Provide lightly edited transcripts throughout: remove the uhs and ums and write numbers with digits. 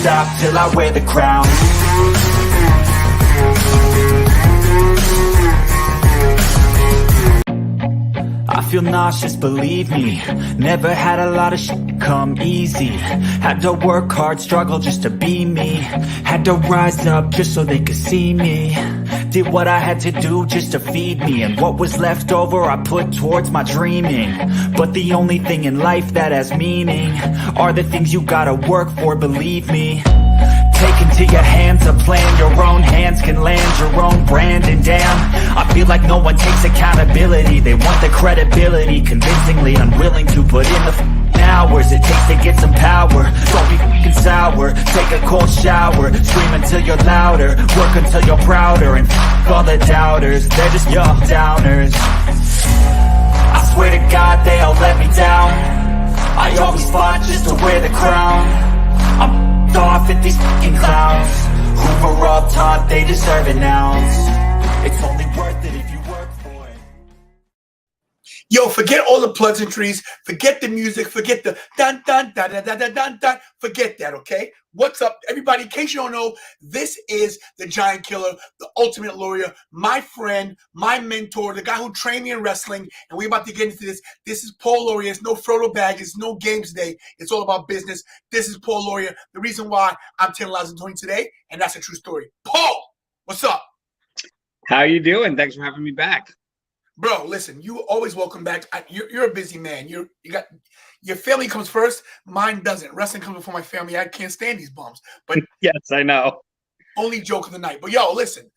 stop till I wear the crown. I feel nauseous, believe me. Never had a lot of shit come easy. Had to work hard, struggle just to be me. Had to rise up just so they could see me. Did what I had to do just to feed me. And what was left over I put towards my dreaming. But the only thing in life that has meaning are the things you gotta work for, believe me. Take into your hands a plan. Your own hands can land your own brand. And damn, I feel like no one takes accountability. They want the credibility, convincingly unwilling to put in the hours it takes to get some power. Don't be f***ing sour. Take a cold shower. Scream until you're louder. Work until you're prouder. And f*** all the doubters, they're just young downers. I swear to God they all let me down. I always fought just to wear the crown. I'm off at these fucking clowns who were all taught they deserve an ounce. It's only worth it if you work for it. Yo, forget all the pleasantries, forget the music, forget the dun dun dun dun dun dun dun dun. Forget that, okay? What's up, everybody? In case you don't know, this is the Giant Killer, the Ultimate Warrior, my friend, my mentor, the guy who trained me in wrestling, and we're about to get into this. This is Paul Laurier. It's no Frodo Baggins, no games today. It's all about business. This is Paul Laurier. The reason why I'm 10 lives in 20 today, and that's a true story. Paul, what's up? How you doing? Thanks for having me back. Bro, listen, you always welcome back. You're a busy man. You got your family comes first. Mine doesn't. Wrestling comes before my family. I can't stand these bums. But yes, I know. Only joke of the night. But yo, listen,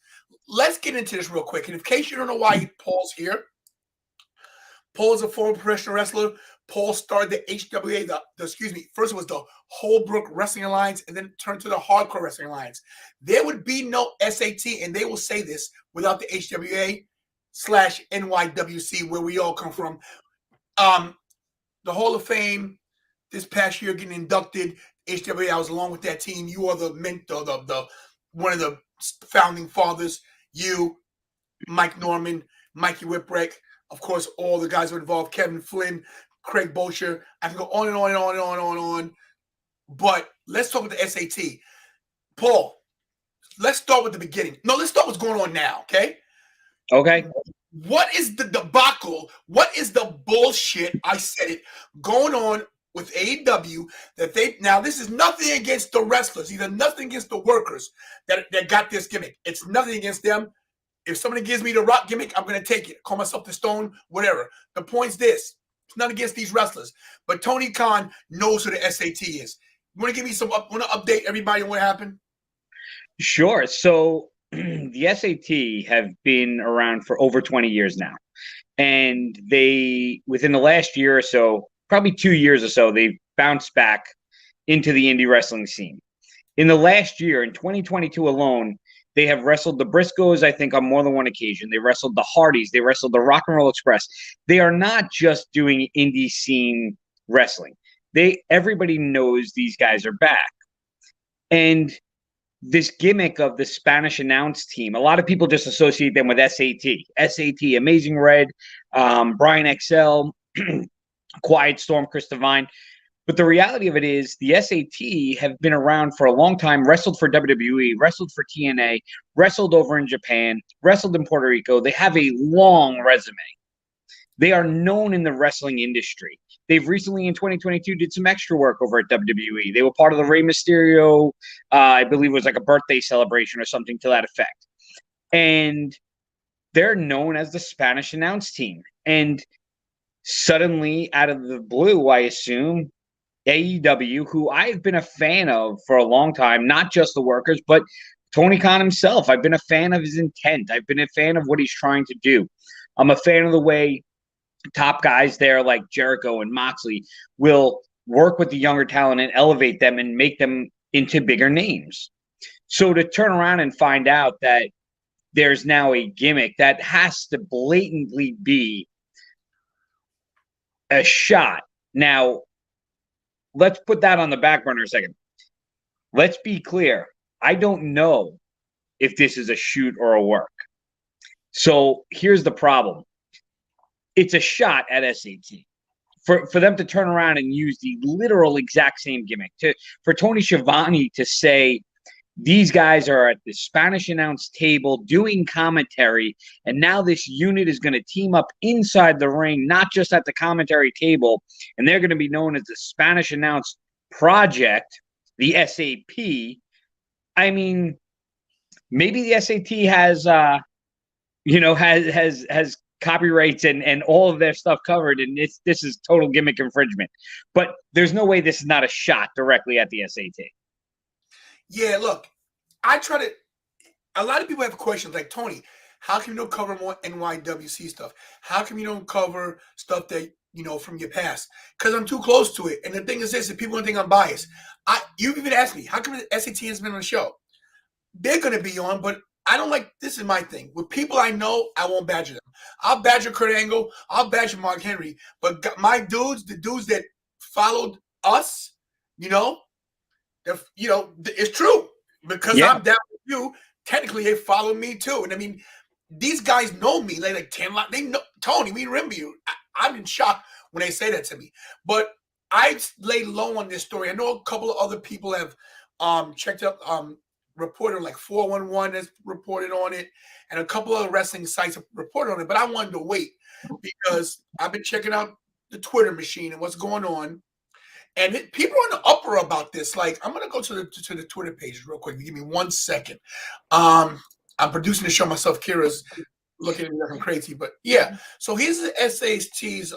let's get into this real quick. And in case you don't know why Paul's here, Paul is a former professional wrestler. Paul started the HWA, first it was the Holbrook Wrestling Alliance, and then it turned to the Hardcore Wrestling Alliance. There would be no S.A.T, and they will say this, without the HWA/NYWC, where we all come from. The Hall of Fame this past year getting inducted, HWA, I was along with that team. You are the mentor, the one of the founding fathers. You, Mike Norman, Mikey Whipwreck, of course, all the guys who are involved, Kevin Flynn, Craig Bosher. I can go on and on and on and on and on and on. But let's talk about the S.A.T. Paul, let's start with the beginning. No, let's start with what's going on now, okay? Okay. What is the debacle? What is the bullshit, I said it, going on with AEW that now this is nothing against the wrestlers, either nothing against the workers that got this gimmick. It's nothing against them. If somebody gives me the Rock gimmick, I'm going to take it. Call myself the Stone, whatever. The point's this. It's not against these wrestlers. But Tony Khan knows who the S.A.T is. You want to give me want to update everybody on what happened? Sure. So the S.A.T have been around for over 20 years now. And they, within the last year or so, probably 2 years or so, they've bounced back into the indie wrestling scene. In the last year, in 2022 alone, they have wrestled the Briscoes, I think, on more than one occasion. They wrestled the Hardys. They wrestled the Rock and Roll Express. They are not just doing indie scene wrestling. Everybody knows these guys are back. And this gimmick of the Spanish announce team, a lot of people just associate them with S.A.T. S.A.T, Amazing Red, Brian XL, Quiet Storm, Chris Devine. But the reality of it is the S.A.T have been around for a long time, wrestled for WWE, wrestled for TNA, wrestled over in Japan, wrestled in Puerto Rico. They have a long resume. They are known in the wrestling industry. They've recently, in 2022, did some extra work over at WWE. They were part of the Rey Mysterio, I believe it was like a birthday celebration or something to that effect. And they're known as the Spanish announce team. And suddenly, out of the blue, I assume, AEW, who I've been a fan of for a long time, not just the workers, but Tony Khan himself. I've been a fan of his intent. I've been a fan of what he's trying to do. I'm a fan of the way top guys there like Jericho and Moxley will work with the younger talent and elevate them and make them into bigger names. So to turn around and find out that there's now a gimmick that has to blatantly be a shot. Now, let's put that on the back burner a second. Let's be clear. I don't know if this is a shoot or a work. So here's the problem. It's a shot at S.A.T. for them to turn around and use the literal exact same gimmick, for Tony Schiavone to say these guys are at the Spanish announce table doing commentary, and now this unit is going to team up inside the ring, not just at the commentary table, and they're going to be known as the Spanish announce project, the S.A.T. I mean, maybe the S.A.T. has has copyrights and all of their stuff covered, and this is total gimmick infringement. But there's no way this is not a shot directly at the S.A.T. Yeah, look, a lot of people have questions like, Tony, how come you don't cover more NYWC stuff? How come you don't cover stuff that, from your past? Because I'm too close to it. And the thing is this, if people don't think I'm biased, you even asked me, how come the S.A.T. has been on the show? They're going to be on, but I don't like, this is my thing. With people I know, I won't badger them. I'll badger Kurt Angle, I'll badger Mark Henry, but my dudes, the dudes that followed us, it's true, because I'm down with you. Technically, they follow me too, and I mean, these guys know me. Like 10, they know Tony. We remember you. I'm in shock when they say that to me. But I laid low on this story. I know a couple of other people have checked up, reported, like 411 has reported on it, and a couple of wrestling sites have reported on it. But I wanted to wait because I've been checking out the Twitter machine and what's going on. And people are in the uproar about this. Like, I'm gonna go to the Twitter pages real quick. Give me 1 second. I'm producing the show myself. Kira's looking at me like I'm crazy, but yeah. So here's the S.A.T's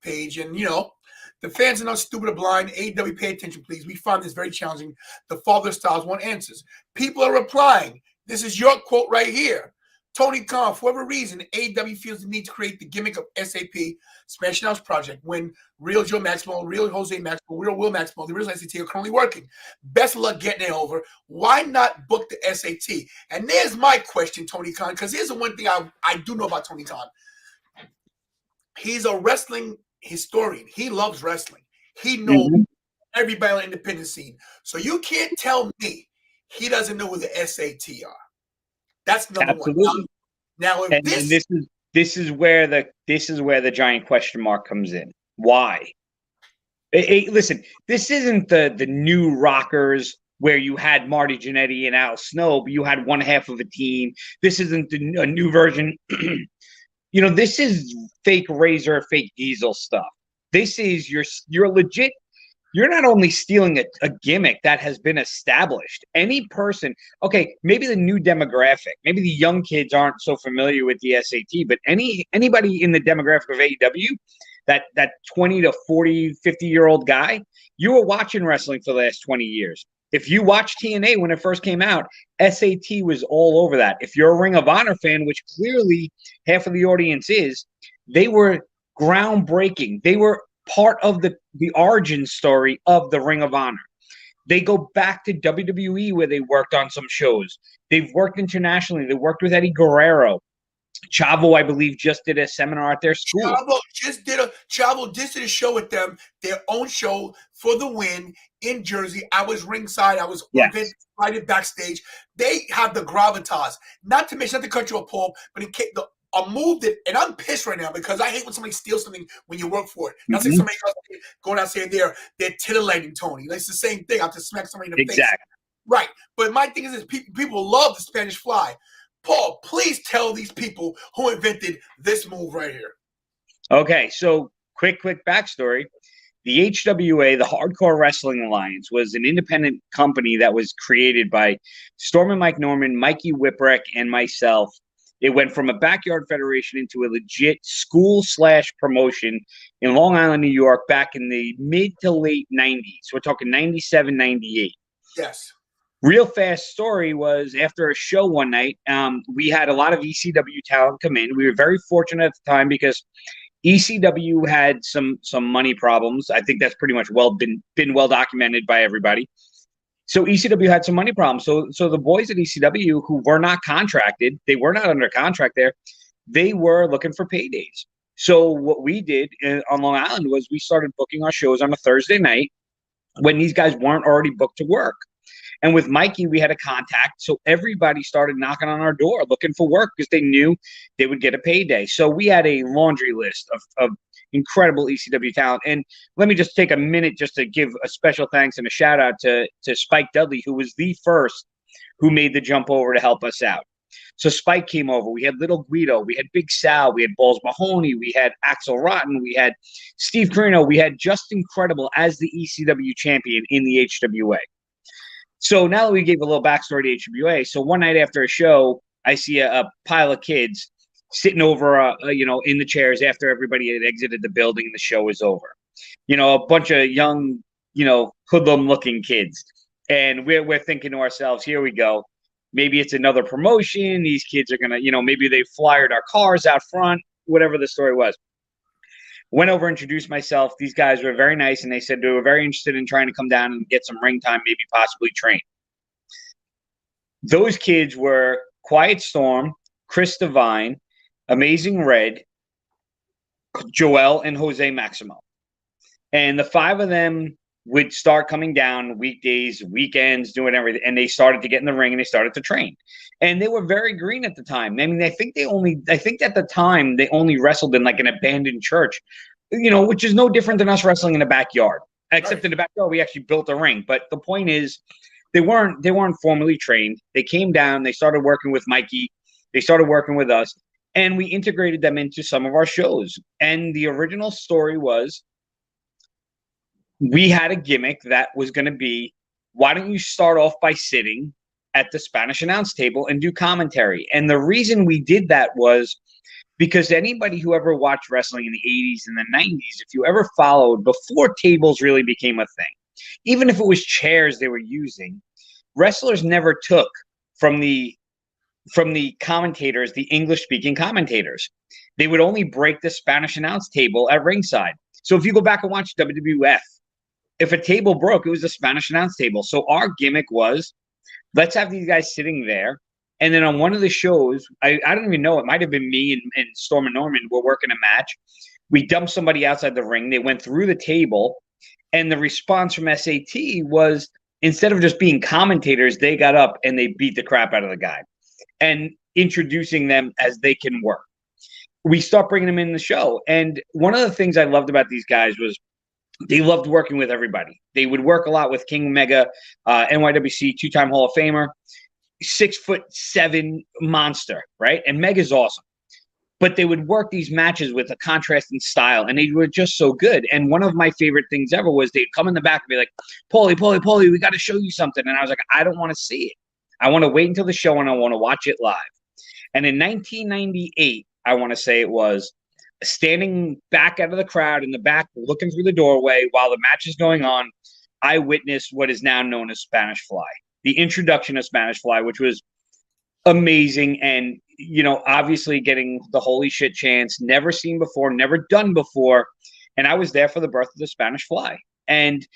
page, and the fans are not stupid or blind. AEW, pay attention, please. We find this very challenging. The father styles want answers. People are replying. This is your quote right here. Tony Khan, for whatever reason, AEW feels the need to create the gimmick of S.A.T. Smash Announce Project when real Joe Maxwell, real Jose Maxwell, real Will Maxwell, the real S.A.T. are currently working. Best of luck getting it over. Why not book the S.A.T.? And there's my question, Tony Khan, because here's the one thing I do know about Tony Khan. He's a wrestling historian. He loves wrestling. He knows everybody on the independent scene. So you can't tell me he doesn't know who the S.A.T. are. That's number one. Now, if this is where the giant question mark comes in. Why? Listen, this isn't the new Rockers where you had Marty Jannetty and Al Snow, but you had one half of a team. This isn't a new version. This is fake Razor, fake Diesel stuff. This is you're legit. You're not only stealing a gimmick that has been established. Any person, okay, maybe the new demographic, maybe the young kids aren't so familiar with the S.A.T., but anybody in the demographic of AEW, that 20 to 40, 50-year-old guy, you were watching wrestling for the last 20 years. If you watched TNA when it first came out, S.A.T. was all over that. If you're a Ring of Honor fan, which clearly half of the audience is, they were groundbreaking. They were part of the origin story of the Ring of Honor. They go back to WWE where they worked on some shows. They've worked internationally. They worked with Eddie Guerrero. Chavo, I believe, just did a seminar at their school. Chavo just did a show with them, their own show for the win in Jersey. I was ringside. I was invited backstage. They have the gravitas. Not to mention, not to cut you off, Paul, but a move that, and I'm pissed right now because I hate when somebody steals something when you work for it. Not saying somebody else going out saying they're titillating Tony. It's the same thing. I have to smack somebody in the face. Right. But my thing is this, people love the Spanish Fly. Paul, please tell these people who invented this move right here. Okay, so quick backstory. The HWA, the Hardcore Wrestling Alliance, was an independent company that was created by Storm and Mike Norman, Mikey Whipwreck, and myself. It went from a backyard federation into a legit school/promotion in Long Island, New York, back in the mid to late 90s. We're talking 97, 98. Yes. Real fast story was after a show one night, we had a lot of ECW talent come in. We were very fortunate at the time because ECW had some money problems. I think that's pretty much been well documented by everybody. So ECW had some money problems. So the boys at ECW who were not contracted, they were not under contract there, they were looking for paydays. So what we did on Long Island was we started booking our shows on a Thursday night when these guys weren't already booked to work. And with Mikey, we had a contact. So everybody started knocking on our door looking for work because they knew they would get a payday. So we had a laundry list of incredible ECW talent. And let me just take a minute just to give a special thanks and a shout out to Spike Dudley, who was the first who made the jump over to help us out. So Spike came over. We had Little Guido. We had Big Sal. We had Balls Mahoney. We had Axel Rotten. We had Steve Corino. We had Just Incredible as the ECW champion in the HWA. So now that we gave a little backstory to HWA, so one night after a show, I see a pile of kids sitting over, in the chairs after everybody had exited the building and the show was over. A bunch of young, hoodlum-looking kids. And we're thinking to ourselves, here we go. Maybe it's another promotion. These kids are going to, maybe they flyered our cars out front, whatever the story was. Went over, introduced myself. These guys were very nice, and they said they were very interested in trying to come down and get some ring time, maybe possibly train. Those kids were Quiet Storm, Chris Devine, Amazing Red, Joel, and Jose Maximo. And the five of them would start coming down weekdays, weekends, doing everything. And they started to get in the ring and they started to train. And they were very green at the time. I mean, I think at the time they only wrestled in like an abandoned church, which is no different than us wrestling in a backyard. Except in the backyard, we actually built a ring. But the point is, they weren't formally trained. They came down, they started working with Mikey, they started working with us, and we integrated them into some of our shows. And the original story was, we had a gimmick that was going to be, why don't you start off by sitting at the Spanish announce table and do commentary? And the reason we did that was because anybody who ever watched wrestling in the 80s and the 90s, if you ever followed, before tables really became a thing, even if it was chairs they were using, wrestlers never took from the commentators, the English-speaking commentators. They would only break the Spanish announce table at ringside. So if you go back and watch WWF, if a table broke, it was the Spanish announce table. So our gimmick was, let's have these guys sitting there. And then on one of the shows, I don't even know, it might have been me and Storm and Norman were working a match. We dumped somebody outside the ring. They went through the table. And the response from S.A.T. was, instead of just being commentators, they got up and they beat the crap out of the guy and introducing them as they can work. We start bringing them in the show. And one of the things I loved about these guys was they loved working with everybody. They would work a lot with King Mega, NYWC, two-time Hall of Famer, 6'7" monster, right? And Mega's awesome. But they would work these matches with a contrasting style, and they were just so good. And one of my favorite things ever was they'd come in the back and be like, Paulie, we got to show you something. And I was like, I don't want to see it. I want to wait until the show, and I want to watch it live. And in 1998, I want to say it was, standing back out of the crowd in the back, looking through the doorway while the match is going on, I witnessed what is now known as Spanish Fly, the introduction of Spanish Fly, which was amazing. And, obviously getting the holy shit chance, never seen before, never done before. And I was there for the birth of the Spanish Fly. And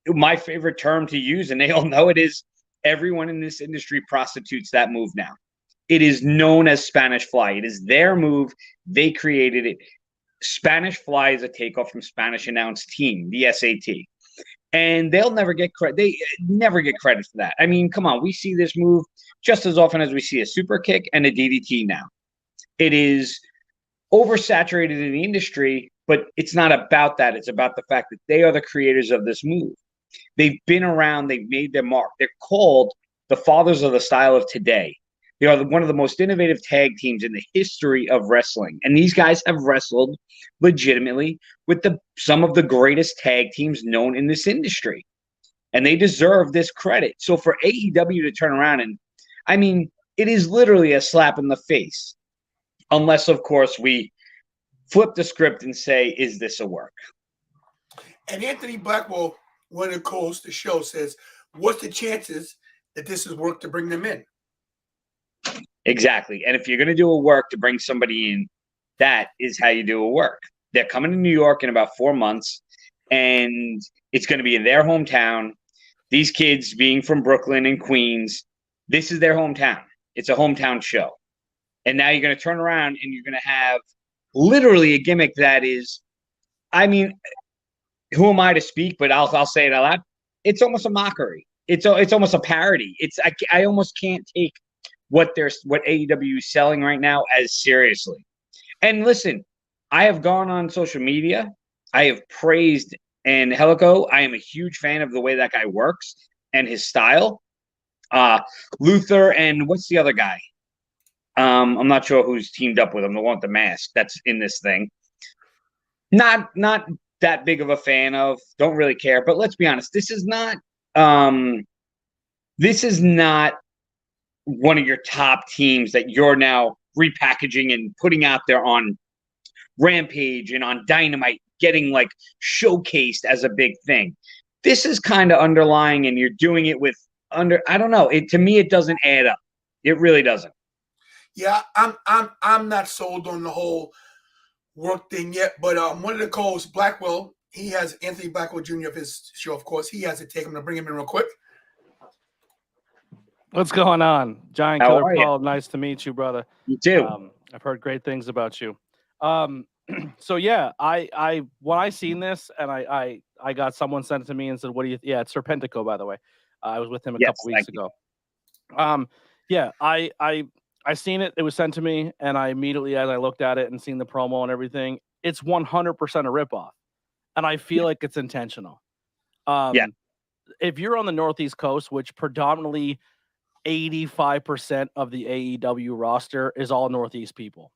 my favorite term to use, and they all know it, is everyone in this industry prostitutes that move now. It is known as Spanish Fly. It is their move. They created it. Spanish Fly is a takeoff from Spanish Announce Team, the S.A.T. And they'll never get credit. They never get credit for that. I mean, come on. We see this move just as often as we see a super kick and a DDT now. It is oversaturated in the industry, but it's not about that. It's about the fact that they are the creators of this move. They've been around. They've made their mark. They're called the fathers of the style of today. They are one of the most innovative tag teams in the history of wrestling. And these guys have wrestled legitimately with some of the greatest tag teams known in this industry. And they deserve this credit. So for AEW to turn around, and I mean, it is literally a slap in the face. Unless, of course, we flip the script and say, is this a work? And Anthony Blackwell, one of the co-hosts of the show, says, what's the chances that this is work to bring them in? Exactly. And if you're going to do a work to bring somebody in, that is how you do a work. They're coming to New York in about 4 months, and it's going to be in their hometown. These kids being from Brooklyn and Queens, this is their hometown. It's a hometown show. And now you're going to turn around and you're going to have literally a gimmick that is, I mean, who am I to speak? But I'll say it out loud. It's almost a mockery. It's almost a parody. I almost can't take what AEW is selling right now as seriously. And listen, I have gone on social media. I have praised and Helico. I am a huge fan of the way that guy works and his style. Luther and what's the other guy? I'm not sure who's teamed up with him. The one with the mask that's in this thing. Not that big of a fan of. Don't really care. But let's be honest. This is not one of your top teams that you're now repackaging and putting out there on Rampage and on Dynamite, getting like showcased as a big thing. This is kind of underlying, and you're doing it with I don't know. To me, it doesn't add up. It really doesn't. Yeah, I'm not sold on the whole work thing yet, but one of the co-hosts, Blackwell, he has Anthony Blackwell Jr. of his show, of course. He has to take him to bring him in real quick. What's going on? Giant How Killer are Paul, nice to meet you, brother. You too. I've heard great things about you. So yeah, I when I seen this and I got someone sent it to me and said, what do you yeah, it's Serpentico, by the way. I was with him a couple weeks ago. Yeah, I seen it. It was sent to me, and I immediately, as I looked at it and seen the promo and everything, it's 100% a ripoff, and I feel like it's intentional. If you're on the Northeast Coast, which predominantly 85% of the AEW roster is all Northeast people,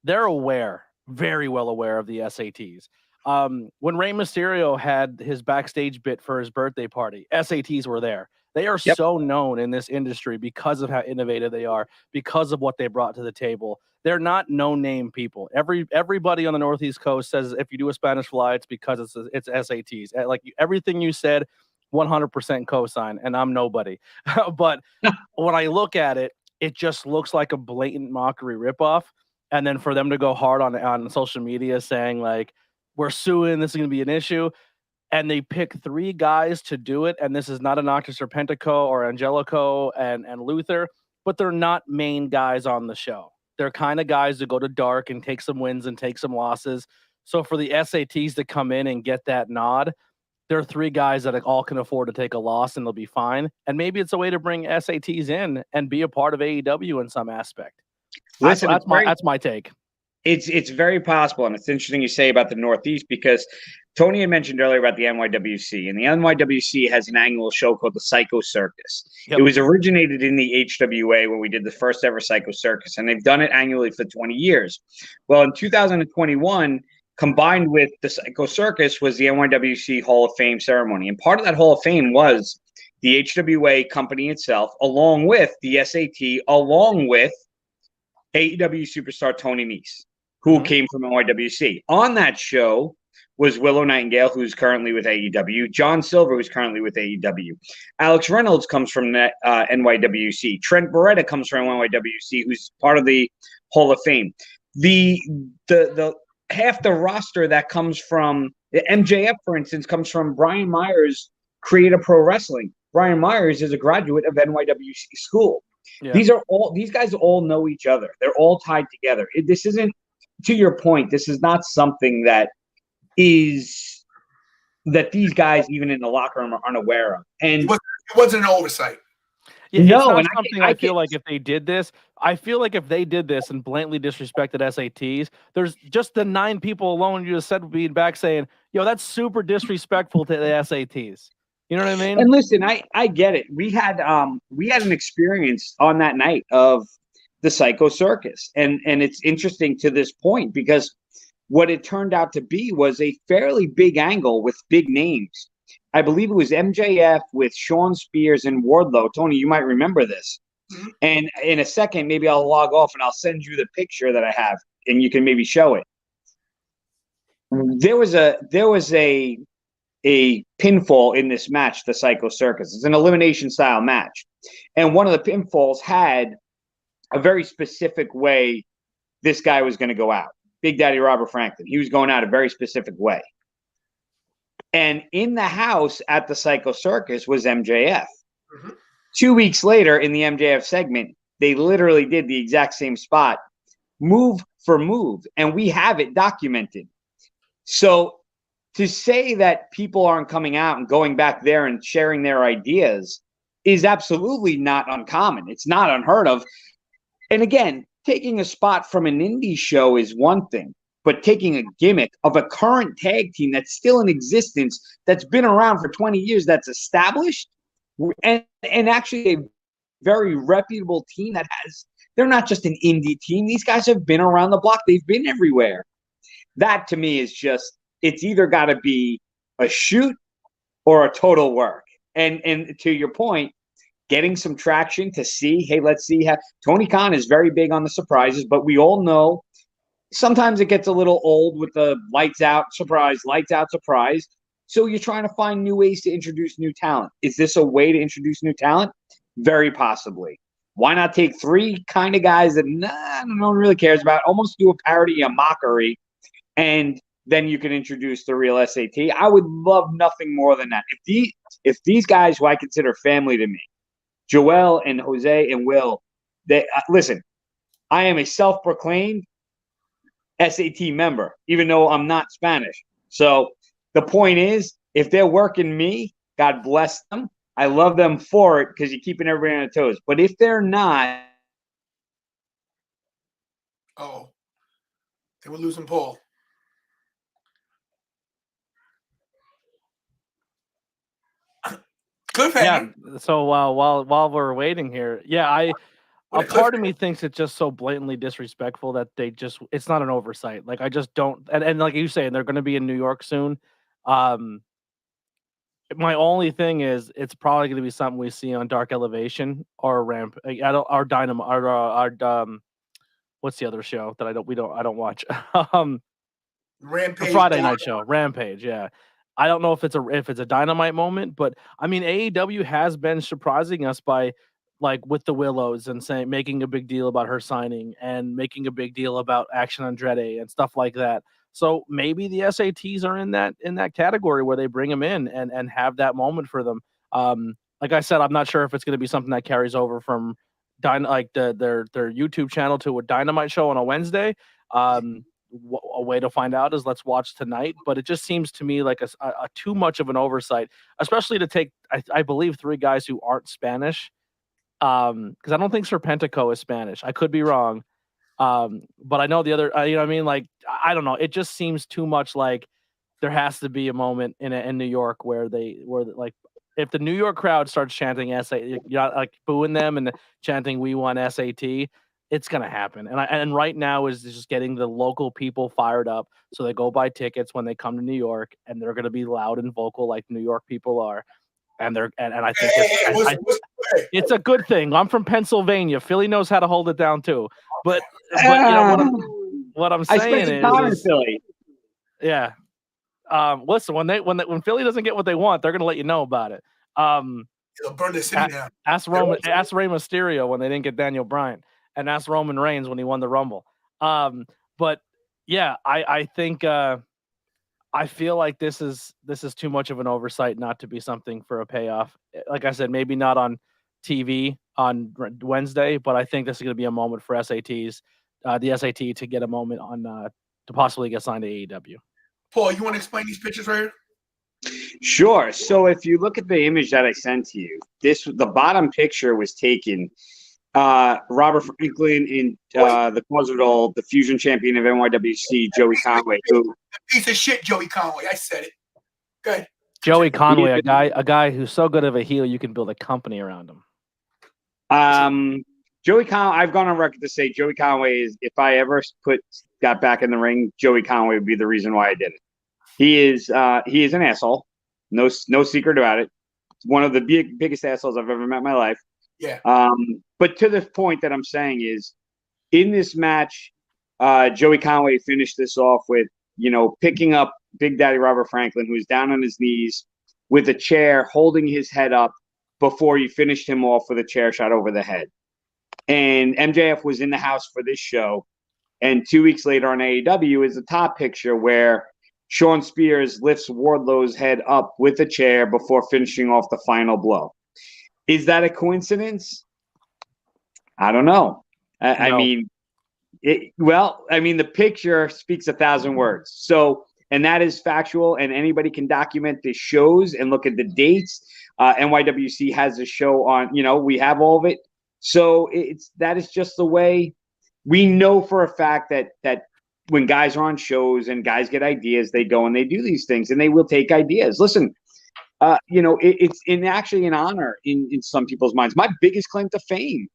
they're aware, very well aware of the SATs. When Rey Mysterio had his backstage bit for his birthday party, SATs were there. They are so known in this industry because of how innovative they are, because of what they brought to the table. They're not no-name people. Everybody on the Northeast Coast says if you do a Spanish fly, it's because it's SATs. Like everything you said, 100% cosign, and I'm nobody. But when I look at it, it just looks like a blatant mockery ripoff. And then for them to go hard on social media saying like, we're suing, this is going to be an issue. And they pick 3 guys to do it. And this is not a knock to Serpentico or Angelico and Luther, but they're not main guys on the show. They're kind of guys that go to dark and take some wins and take some losses. So for the SATs to come in and get that nod, there are 3 guys that all can afford to take a loss and they'll be fine. And maybe it's a way to bring SATs in and be a part of AEW in some aspect. Listen, that's my take. It's very possible, and it's interesting you say about the Northeast because Tony had mentioned earlier about the NYWC, and the NYWC has an annual show called the Psycho Circus. Yep. It was originated in the HWA when we did the first ever Psycho Circus, and they've done it annually for 20 years. Well, in 2021, combined with the Psycho Circus was the NYWC Hall of Fame ceremony, and part of that Hall of Fame was the HWA company itself, along with the SAT, along with AEW superstar Tony Nese, who came from NYWC. On that show was Willow Nightingale, who's currently with AEW, John Silver, who's currently with AEW. Alex Reynolds comes from NYWC. Trent Beretta comes from NYWC, who's part of the Hall of Fame. The half the roster that comes from MJF, for instance, comes from Brian Myers' Create a Pro Wrestling. Brian Myers is a graduate of NYWC school. Yeah. These guys all know each other. They're all tied together. This isn't, to your point, this is not something that these guys, even in the locker room, are unaware of. And it wasn't an oversight. Yeah, no, it's not something I feel like if they did this, and blatantly disrespected SATs, there's just the 9 people alone you just said being back saying, yo, that's super disrespectful to the SATs. You know what I mean? And listen, I get it. We had an experience on that night of the Psycho Circus, and it's interesting to this point because what it turned out to be was a fairly big angle with big names. I believe it was MJF with Shawn Spears and Wardlow. Tony, you might remember this. Mm-hmm. And in a second, maybe I'll log off and I'll send you the picture that I have, and you can maybe show it. There was a pinfall in this match, the Psycho Circus. It's an elimination style match. And one of the pinfalls had a very specific way this guy was going to go out. Big Daddy Robert Franklin. He was going out a very specific way. And in the house at the Psycho Circus was MJF. Mm-hmm. 2 weeks later in the MJF segment, they literally did the exact same spot, move for move. And we have it documented. So to say that people aren't coming out and going back there and sharing their ideas is absolutely not uncommon. It's not unheard of. And again, taking a spot from an indie show is one thing, but taking a gimmick of a current tag team that's still in existence, that's been around for 20 years, that's established, and actually a very reputable team that has, they're not just an indie team. These guys have been around the block. They've been everywhere. That to me is just, it's either got to be a shoot or a total work. And to your point, getting some traction to see, hey, let's see how Tony Khan is very big on the surprises, but we all know sometimes it gets a little old with the lights out surprise. So you're trying to find new ways to introduce new talent. Is this a way to introduce new talent? Very possibly. Why not take three kind of guys that no one really cares about, almost do a parody, a mockery, and then you can introduce the real S.A.T. I would love nothing more than that. If these guys, who I consider family to me, Joel and Jose and Will, they listen, I am a self-proclaimed S.A.T. member, even though I'm not Spanish. So the point is, if they're working me, God bless them. I love them for it because you're keeping everybody on their toes. But if they're not, they were losing Paul. Yeah. So while we're waiting here, a part of me thinks it's just so blatantly disrespectful that it's not an oversight. Like, I just don't, and like you say, they're going to be in New York soon. My only thing is, it's probably going to be something we see on Dark Elevation or Ramp. Our Dynamo, our what's the other show that I don't watch? Rampage, the Friday night show, Rampage. Yeah, I don't know if it's a Dynamite moment, but I mean, AEW has been surprising us by, like, with the Willows and making a big deal about her signing and making a big deal about Action Andretti and stuff like that. So maybe the S.A.Ts are in that category where they bring them in and have that moment for them. Like I said, I'm not sure if it's going to be something that carries over from their YouTube channel to a Dynamite show on a Wednesday. A way to find out is let's watch tonight. But it just seems to me like a too much of an oversight, especially to take, I believe, three guys who aren't Spanish. Because I don't think Serpentico is Spanish. I could be wrong. But I know the other, you know what I mean? Like, I don't know. It just seems too much like there has to be a moment in New York where like, if the New York crowd starts chanting S.A.T, like booing them and chanting "We want S.A.T," it's gonna happen. And right now is just getting the local people fired up so they go buy tickets when they come to New York, and they're gonna be loud and vocal like New York people are. And I think it's a good thing. I'm from Pennsylvania. Philly knows how to hold it down too. But you know what I'm saying is Philly. Yeah. Listen, when Philly doesn't get what they want, they're gonna let you know about it. They'll burn the city down. Ask Rey Mysterio when they didn't get Daniel Bryan, and ask Roman Reigns when he won the Rumble. But yeah, I think I feel like this is too much of an oversight not to be something for a payoff. Like I said, maybe not on TV on Wednesday, but I think this is going to be a moment for SATs, the SAT to get a moment on to possibly get signed to AEW. Paul, you want to explain these pictures right here? Sure. So if you look at the image that I sent to you, the bottom picture was taken Robert Franklin in the cause of it all, the fusion champion of NYWC, Joey Conway, who piece of shit, Joey Conway. I said it. Good. Joey Conway, a guy who's so good of a heel, you can build a company around him. Joey Conway, I've gone on record to say Joey Conway is, if I ever got back in the ring, Joey Conway would be the reason why I did it. He is an asshole. No secret about it. One of the biggest assholes I've ever met in my life. Yeah. But to the point that I'm saying is, in this match, Joey Conway finished this off with, picking up Big Daddy Robert Franklin, who's down on his knees with a chair, holding his head up before you finished him off with a chair shot over the head. And MJF was in the house for this show. And 2 weeks later on AEW is a top picture where Sean Spears lifts Wardlow's head up with a chair before finishing off the final blow. Is that a coincidence? I don't know. No. I mean, the picture speaks 1,000 words. So, and that is factual, and anybody can document the shows and look at the dates. NYWC has a show on, we have all of it. So that is just the way we know for a fact that when guys are on shows and guys get ideas, they go and they do these things, and they will take ideas. Listen, it's actually an honor in some people's minds. My biggest claim to fame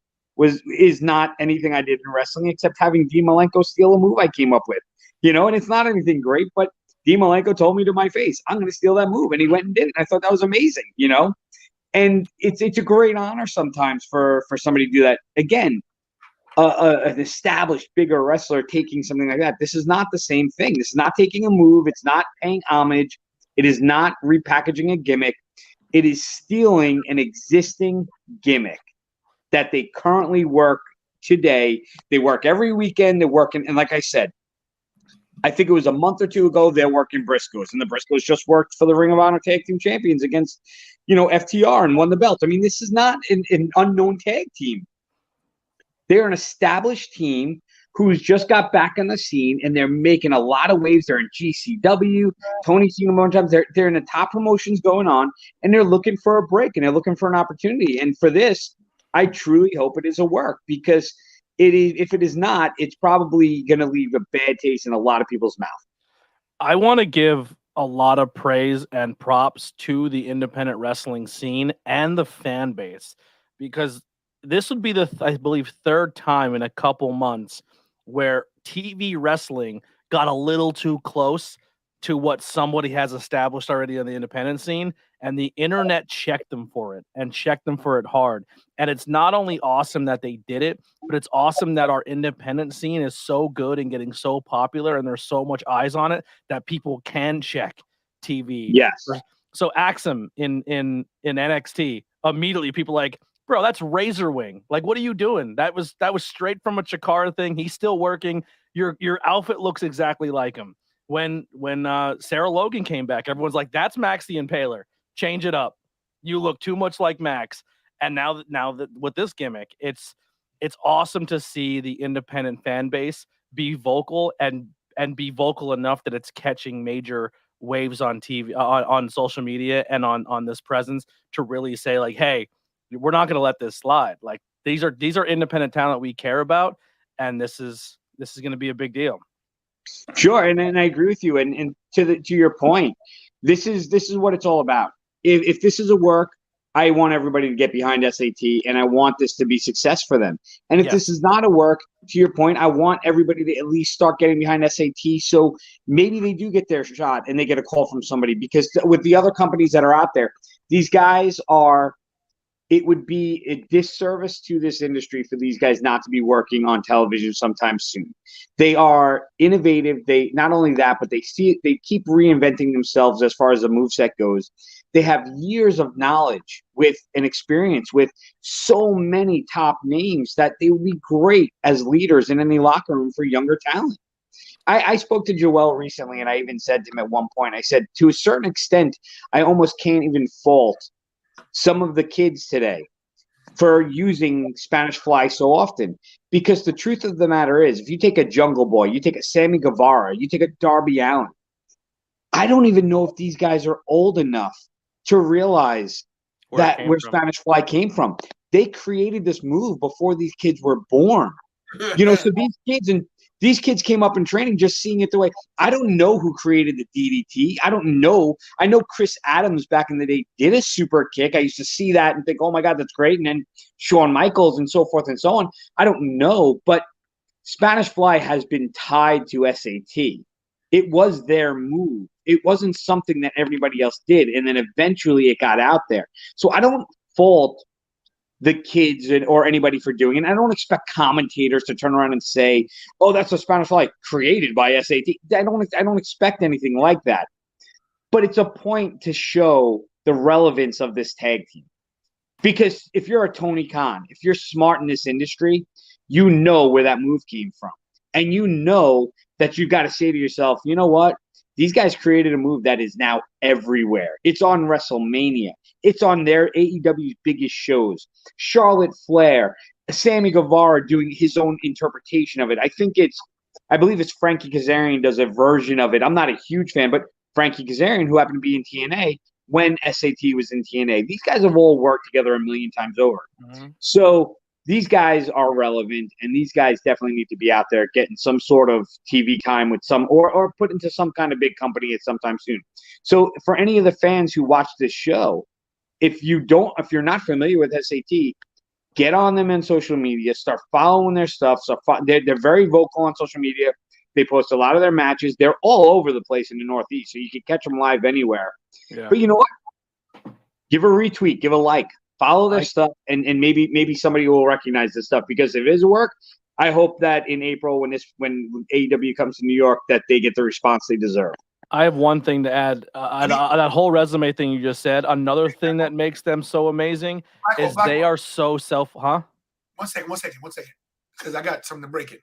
is not anything I did in wrestling except having Dean Malenko steal a move I came up with. And it's not anything great, but Dean Malenko told me to my face, I'm going to steal that move, and he went and did it. I thought that was amazing, and it's a great honor sometimes for somebody to do that. Again, an established bigger wrestler taking something like that. This is not the same thing. This is not taking a move. It's not paying homage. It is not repackaging a gimmick. It is stealing an existing gimmick that they currently work today. They work every weekend. They're working, and like I said, I think it was a month or two ago, they're working Briscoes, and the Briscoes just worked for the Ring of Honor Tag Team Champions against, FTR, and won the belt. I mean, this is not an unknown tag team. They're an established team who's just got back on the scene, and they're making a lot of waves. They're in GCW. Tony's seen them more times. They're in the top promotions going on, and they're looking for a break, and they're looking for an opportunity. And for this, I truly hope it is a work, because if it is not, it's probably going to leave a bad taste in a lot of people's mouth. I want to give a lot of praise and props to the independent wrestling scene and the fan base, because this would be the, I believe, third time in a couple months where TV wrestling got a little too close to what somebody has established already on the independent scene, and the internet checked them for it and checked them for it hard. And it's not only awesome that they did it, but it's awesome that our independent scene is so good and getting so popular, and there's so much eyes on it that people can check TV. Yes. So Axum in NXT, immediately people like, bro, that's Razor Wing. Like, what are you doing? That was straight from a Chikara thing. He's still working. Your outfit looks exactly like him. When Sarah Logan came back, everyone's like, that's Max the Impaler. Change it up. You look too much like Max. And now that with this gimmick, it's awesome to see the independent fan base be vocal and be vocal enough that it's catching major waves on TV, on social media, and on this presence to really say, like, hey, we're not going to let this slide. Like, these are independent talent we care about, and this is going to be a big deal. Sure, and I agree with you. And to your point, this is what it's all about. If this is a work, I want everybody to get behind S.A.T, and I want this to be success for them. And if this is not a work, to your point, I want everybody to at least start getting behind S.A.T, so maybe they do get their shot and they get a call from somebody. Because with the other companies that are out there, these guys are. It would be a disservice to this industry for these guys not to be working on television sometime soon. They are innovative. They not only that, but they keep reinventing themselves as far as the moveset goes. They have years of knowledge with an experience with so many top names that they would be great as leaders in any locker room for younger talent. I spoke to Joel recently, and I even said to him at one point, I said, to a certain extent, I almost can't even fault some of the kids today for using Spanish Fly so often, because the truth of the matter is, if you take a Jungle Boy, you take a Sammy Guevara, you take a Darby Allin, I don't even know if these guys are old enough to realize where Spanish Fly came from. They created this move before these kids were born. So these kids came up in training just seeing it the way. I don't know who created the DDT. I don't know. I know Chris Adams back in the day did a super kick. I used to see that and think, oh my God, that's great. And then Shawn Michaels and so forth and so on. I don't know. But Spanish Fly has been tied to S.A.T. It was their move. It wasn't something that everybody else did. And then eventually it got out there. So I don't fault the kids or anybody for doing it. And I don't expect commentators to turn around and say, oh, that's a Spanish Fly created by S.A.T. I don't expect anything like that. But it's a point to show the relevance of this tag team. Because if you're a Tony Khan, if you're smart in this industry, you know where that move came from. And you know that you've got to say to yourself, you know what? These guys created a move that is now everywhere. It's on WrestleMania. It's on their AEW's biggest shows. Charlotte Flair, Sammy Guevara doing his own interpretation of it. I believe it's Frankie Kazarian does a version of it. I'm not a huge fan, but Frankie Kazarian, who happened to be in TNA when S.A.T was in TNA. These guys have all worked together a million times over. Mm-hmm. So these guys are relevant, and these guys definitely need to be out there getting some sort of TV time with some, or put into some kind of big company at some time soon. So for any of the fans who watch this show, if you're not familiar with S.A.T, get on them on social media, start following their stuff. So they're very vocal on social media. They post a lot of their matches. They're all over the place in the Northeast, so you can catch them live anywhere. Yeah. But you know what? Give a retweet, give a like, follow their stuff, and maybe somebody will recognize this stuff, because if it is work, I hope that in April when AEW comes to New York, that they get the response they deserve. I have one thing to add. That whole resume thing you just said. Another thing that makes them so amazing is they are so One second. Because I got something to break it.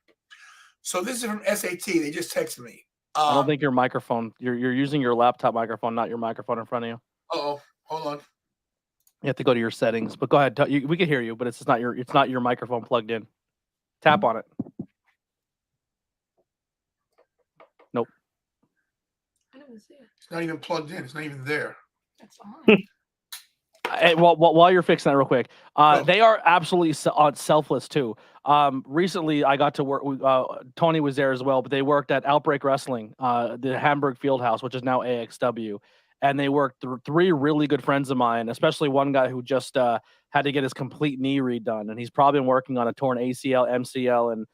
So this is from S.A.T. They just texted me. I don't think your microphone. You're using your laptop microphone, not your microphone in front of you. Uh-oh. Hold on. You have to go to your settings. But go ahead. We can hear you, but it's not your microphone plugged in. Tap on it. Nope. I don't see it. It's not even plugged in. It's not even there. That's on. While you're fixing that real quick, they are absolutely selfless too. Recently, I got to work. Tony was there as well, but they worked at Outbreak Wrestling, the Hamburg Fieldhouse, which is now AXW, and they worked three really good friends of mine, especially one guy who just had to get his complete knee redone, and he's probably been working on a torn ACL, MCL, and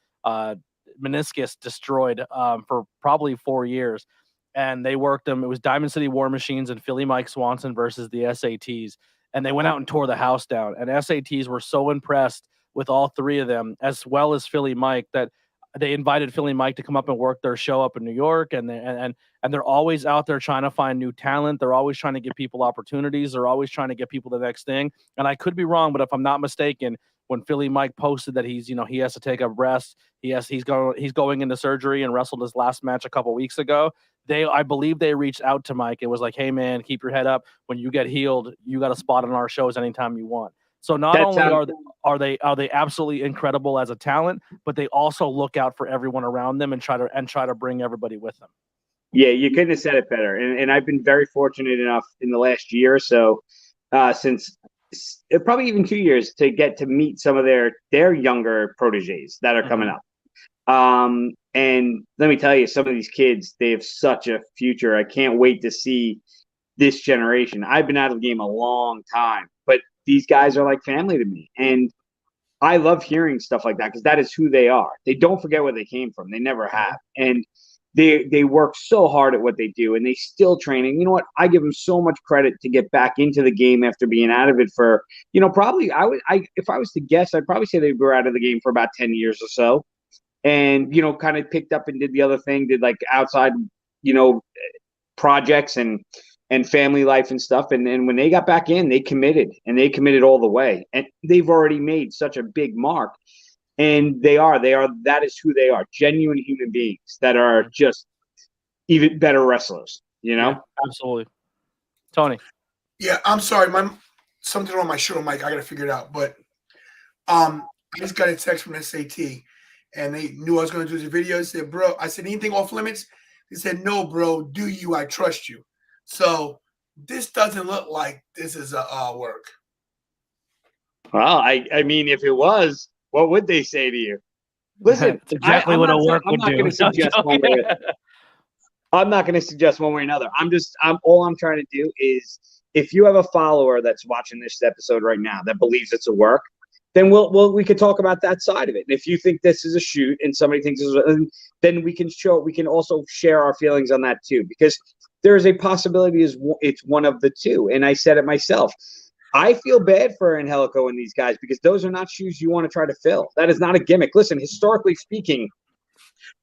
meniscus destroyed for probably 4 years. And they worked them. It was Diamond City War Machines and Philly Mike Swanson versus the S.A.Ts. And they went out and tore the house down. And S.A.Ts were so impressed with all three of them, as well as Philly Mike, that they invited Philly Mike to come up and work their show up in New York. And they're always out there trying to find new talent. They're always trying to give people opportunities. They're always trying to get people the next thing. And I could be wrong, but if I'm not mistaken, when Philly Mike posted that he has to take a rest, he's going into surgery and wrestled his last match a couple weeks ago. I believe they reached out to Mike. It was like, hey man, keep your head up. When you get healed, you got a spot on our shows anytime you want. So not only are they absolutely incredible as a talent, but they also look out for everyone around them and try to bring everybody with them. Yeah, you couldn't have said it better. And I've been very fortunate enough in the last year or so, since probably even 2 years, to get to meet some of their younger proteges that are coming up. And let me tell you, some of these kids, they have such a future. I can't wait to see this generation. I've been out of the game a long time, but these guys are like family to me. And I love hearing stuff like that, because that is who they are. They don't forget where they came from. They never have. And they work so hard at what they do, and they still train. And you know what? I give them so much credit to get back into the game after being out of it for, probably if I was to guess, I'd probably say they were out of the game for about 10 years or so. And, kind of picked up and did the other thing, did like outside, projects and family life and stuff. And when they got back in, they committed all the way. And they've already made such a big mark. And that is who they are. Genuine human beings that are just even better wrestlers, Yeah, absolutely. Tony. Yeah, I'm sorry. Something wrong with my show, Mike. I got to figure it out. But I just got a text from S.A.T. and they knew I was going to do this video. They said, bro, I said, anything off limits? They said, no, bro, do you? I trust you. So this doesn't look like this is a work. Well, I mean, if it was, what would they say to you? Listen, that's exactly what a work would do. I'm not going to suggest one way or another. All I'm trying to do is, if you have a follower that's watching this episode right now that believes it's a work, then we could talk about that side of it. And if you think this is a shoot and somebody thinks this is, then we can also share our feelings on that too, because there is a possibility it's one of the two. And I said it myself. I feel bad for Angelico and these guys, because those are not shoes you want to try to fill. That is not a gimmick. Listen, historically speaking,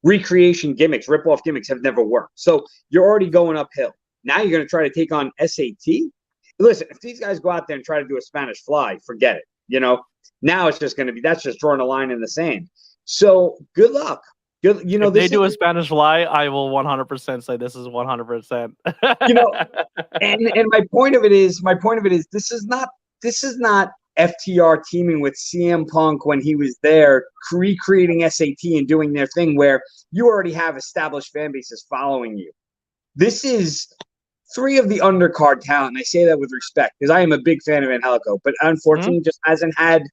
recreation gimmicks, rip-off gimmicks have never worked. So you're already going uphill. Now you're going to try to take on S.A.T. Listen, if these guys go out there and try to do a Spanish Fly, forget it. Now it's just going to be, that's just drawing a line in the sand. So good luck. If they do a Spanish Fly, I will 100% say this is 100%. And my point of it is, this is not FTR teaming with CM Punk when he was there, recreating S.A.T. and doing their thing where you already have established fan bases following you. This is three of the undercard talent, and I say that with respect because I am a big fan of Angelico, but unfortunately just hasn't had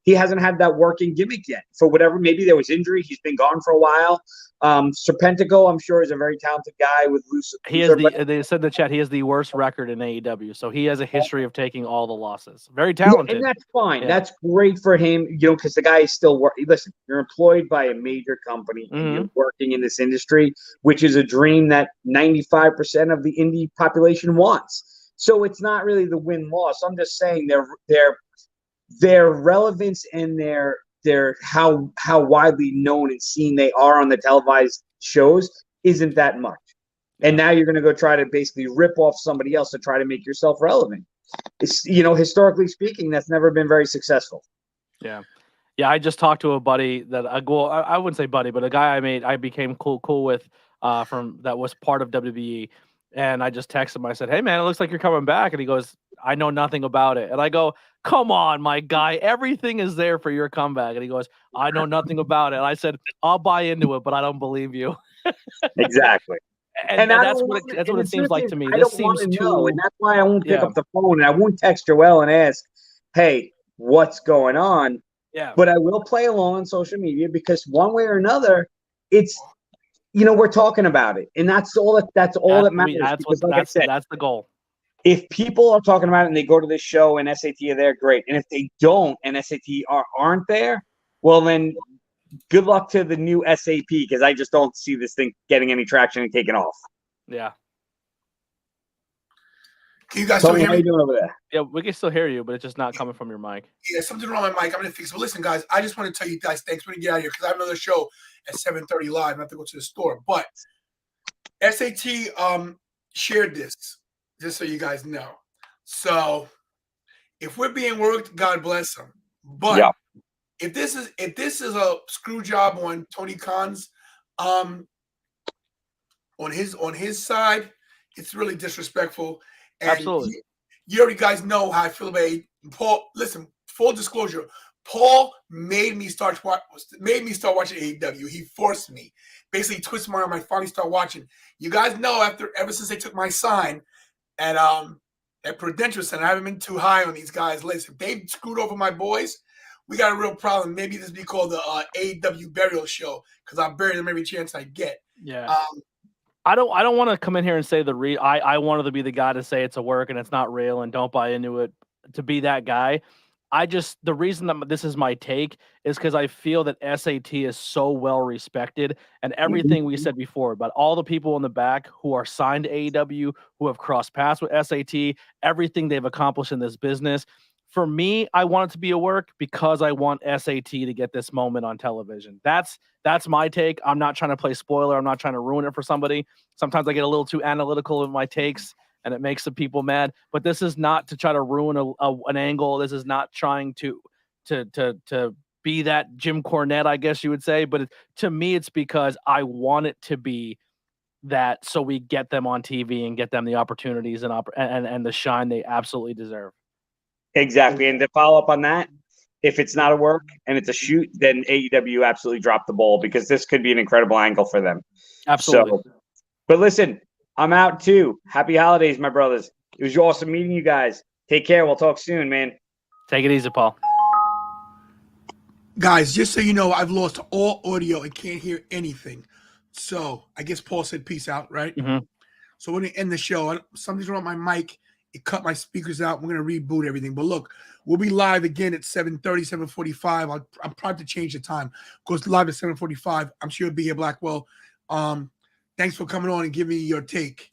he hasn't had that working gimmick yet for whatever. Maybe there was injury. He's been gone for a while. Serpentico, I'm sure, is a very talented guy with loose. They said in the chat, he has the worst record in AEW. So he has a history of taking all the losses. Very talented. And that's fine. Yeah. That's great for him, because the guy is still working. Listen, you're employed by a major company and you're working in this industry, which is a dream that 95% of the indie population wants. So it's not really the win-loss. I'm just saying their relevance and their how widely known and seen they are on the televised shows isn't that much. And now you're going to go try to basically rip off somebody else to try to make yourself relevant. It's, historically speaking, that's never been very successful. Yeah. Yeah. I just talked to a buddy that I wouldn't say buddy, but a guy I became cool with from that was part of WWE. And I just texted him. I said, "Hey man, it looks like you're coming back." And he goes, "I know nothing about it." And I go, "Come on, my guy, everything is there for your comeback." And he goes, "I know nothing about it." And I said, "I'll buy into it, but I don't believe you." Exactly. And that's what it seems like to me. This seems too, and that's why I won't pick up the phone and I won't text Joel and ask, "Hey, what's going on?" Yeah. But I will play along on social media because one way or another, it's we're talking about it, and that's all that matters. That's the goal. If people are talking about it and they go to this show and S.A.T. are there, great. And if they don't and S.A.T. aren't there, well then, good luck to the new S.A.P. because I just don't see this thing getting any traction and taking off. Yeah. Can you guys still hear me? How are you doing over there? Yeah, we can still hear you, but it's just not coming from your mic. Yeah, something wrong with my mic. I'm gonna fix it. But listen, guys, I just want to tell you guys thanks. We're gonna get out of here because I have another show at 7:30 live. I have to go to the store. But S.A.T. shared this, just so you guys know. So if we're being worked, God bless them. But if this is a screw job on Tony Khan's on his side, it's really disrespectful. And absolutely. You already guys know how I feel about Paul. Listen, full disclosure, Paul made me start watching AEW. He forced me. Basically twisted my arm. I finally started watching. You guys know ever since they took my sign at Prudential Center, I haven't been too high on these guys' list. If they screwed over my boys, we got a real problem. Maybe this be called the AEW burial show because I bury them every chance I get. Yeah. I don't want to come in here and say I wanted to be the guy to say it's a work and it's not real and don't buy into it to be that guy. The reason that this is my take is because I feel that S.A.T. is so well respected and everything we said before about all the people in the back who are signed to AEW, who have crossed paths with S.A.T., everything they've accomplished in this business. For me, I want it to be a work because I want S.A.T. to get this moment on television. That's my take. I'm not trying to play spoiler. I'm not trying to ruin it for somebody. Sometimes I get a little too analytical in my takes, and it makes the people mad. But this is not to try to ruin an angle. This is not trying to be that Jim Cornette, I guess you would say. But to me, it's because I want it to be that, so we get them on TV and get them the opportunities and the shine they absolutely deserve. Exactly. And to follow up on that, if it's not a work and it's a shoot, then AEW absolutely dropped the ball because this could be an incredible angle for them. Absolutely. So, but listen, I'm out too. Happy holidays, my brothers. It was awesome meeting you guys. Take care. We'll talk soon, man. Take it easy, Paul. Guys, just so you know, I've lost all audio and can't hear anything. So I guess Paul said peace out, right? Mm-hmm. So we're going to end the show. Something's wrong with my mic. It cut my speakers out. We're going to reboot everything. But look, we'll be live again at 7:30, 7:45. I'm proud to change the time. Goes live at 7:45. I'm sure you'll be here, Blackwell. Thanks for coming on and giving me your take.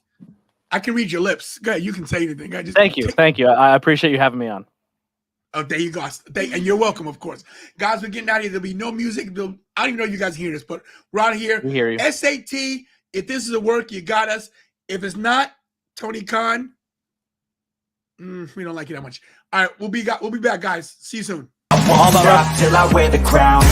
I can read your lips. Go ahead. You can say anything. Thank you. Thank you. I appreciate you having me on. Oh, there you go. And you're welcome, of course. Guys, we're getting out of here. There'll be no music. I don't even know you guys hear this, but we're out of here. We hear you. S.A.T., if this is a work, you got us. If it's not, Tony Khan, we don't like you that much. All right, we'll be back, guys. See you soon. I won't stop till I wear the crown.